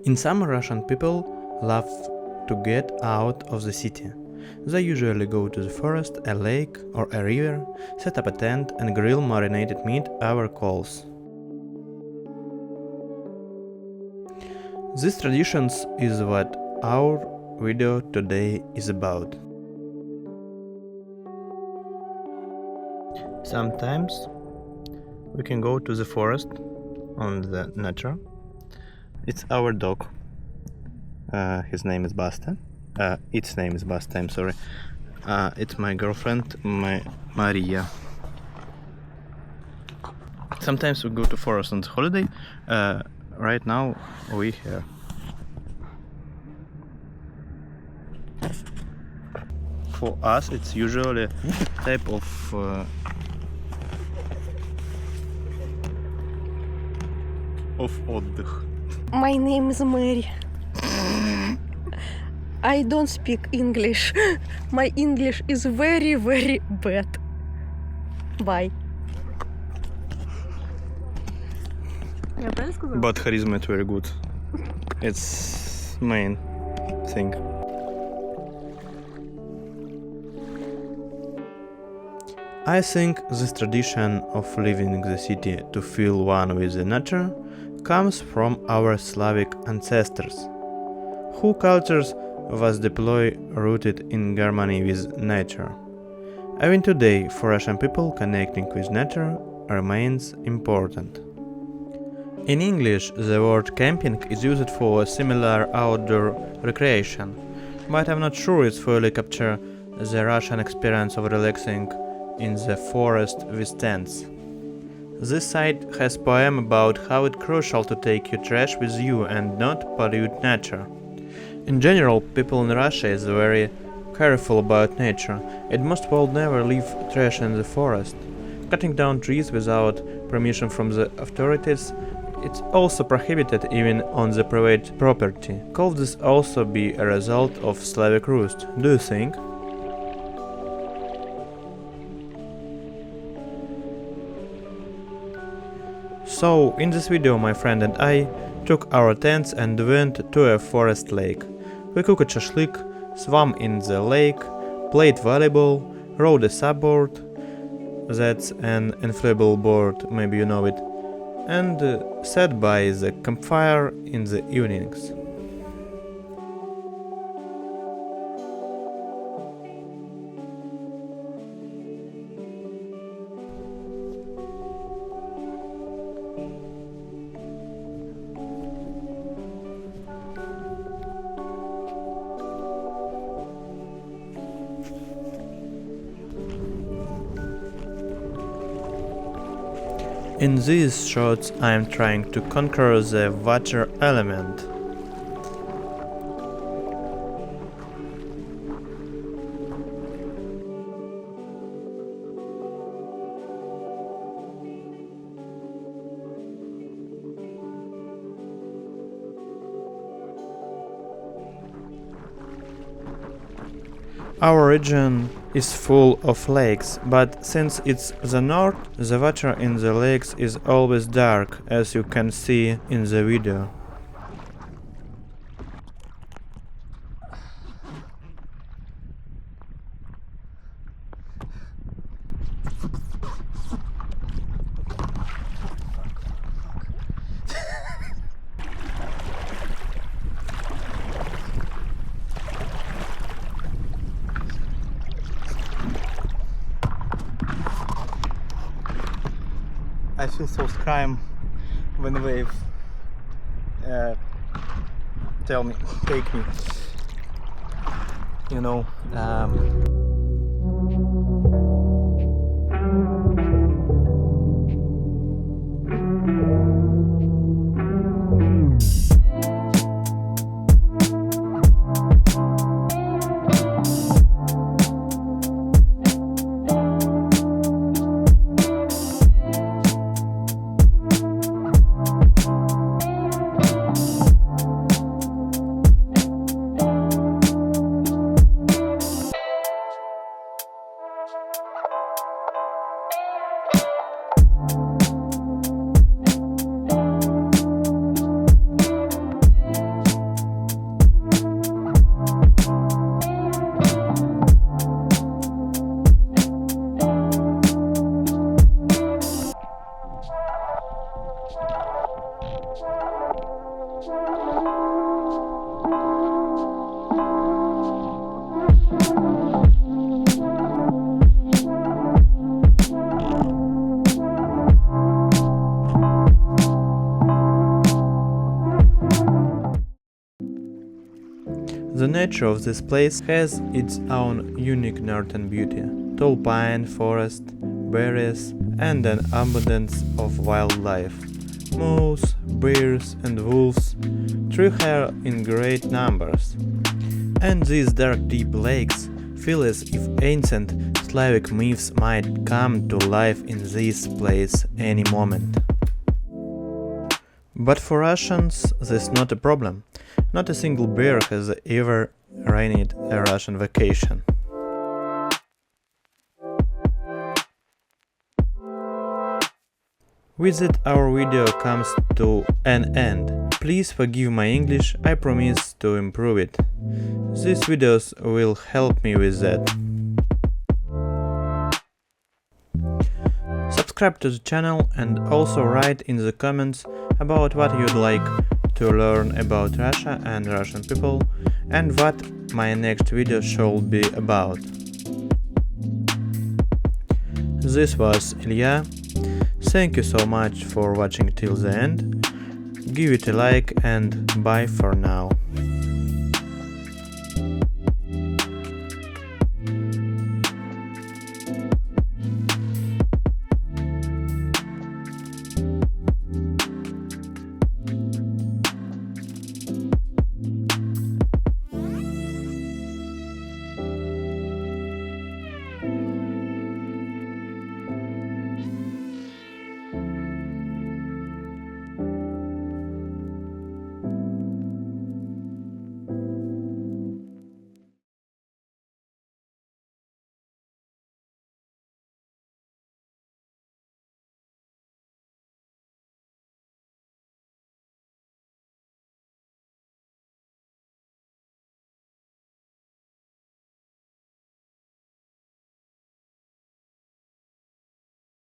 In summer, Russian people love to get out of the city. They usually go to the forest, a lake or a river, set up a tent and grill marinated meat over coals. These traditions is what our video today is about. Sometimes we can go to the forest on the nature. It's our dog. His name is Basta. Its name is Basta, I'm sorry. It's my girlfriend, Maria. Sometimes we go to forest on holiday. Right now we here. For us it's usually type of отдых. My name is Mary. I don't speak English. My English is very, very bad. Bye. Я правильно сказала? But charisma is very good. It's main thing. I think this tradition of living in the city to feel one with the nature comes from our Slavic ancestors, whose cultures was deeply rooted in harmony with nature. Even today, for Russian people, connecting with nature remains important. In English, the word camping is used for a similar outdoor recreation, but I'm not sure it fully captures the Russian experience of relaxing in the forest with tents. This site has poem about how it's crucial to take your trash with you and not pollute nature. In general, people in Russia is very careful about nature. It most will never leave trash in the forest. Cutting down trees without permission from the authorities, it's also prohibited even on the private property. Could this also be a result of Slavic Roots, do you think? So, in this video my friend and I took our tents and went to a forest lake. We cooked shashlik, swam in the lake, played volleyball, rode a subboard, that's an inflatable board, maybe you know it, and sat by the campfire in the evenings. In these shots I am trying to conquer the water element. Our region is full of lakes, but since it's the north, the water in the lakes is always dark, as you can see in the video. I feel so crime when wave tell me, take me, you know. The nature of this place has its own unique northern beauty: tall pine forest, berries, and an abundance of wildlife. Moose, bears, and wolves through here in great numbers. And these dark deep lakes feel as if ancient Slavic myths might come to life in this place any moment. But for Russians this is not a problem. Not a single bear has ever ruined a Russian vacation. With that our video comes to an end. Please forgive my English, I promise to improve it. These videos will help me with that. Subscribe to the channel and also write in the comments about what you'd like to learn about Russia and Russian people and what my next video should be about. This was ILYA. Thank you so much for watching till the end. Give it a like and bye for now.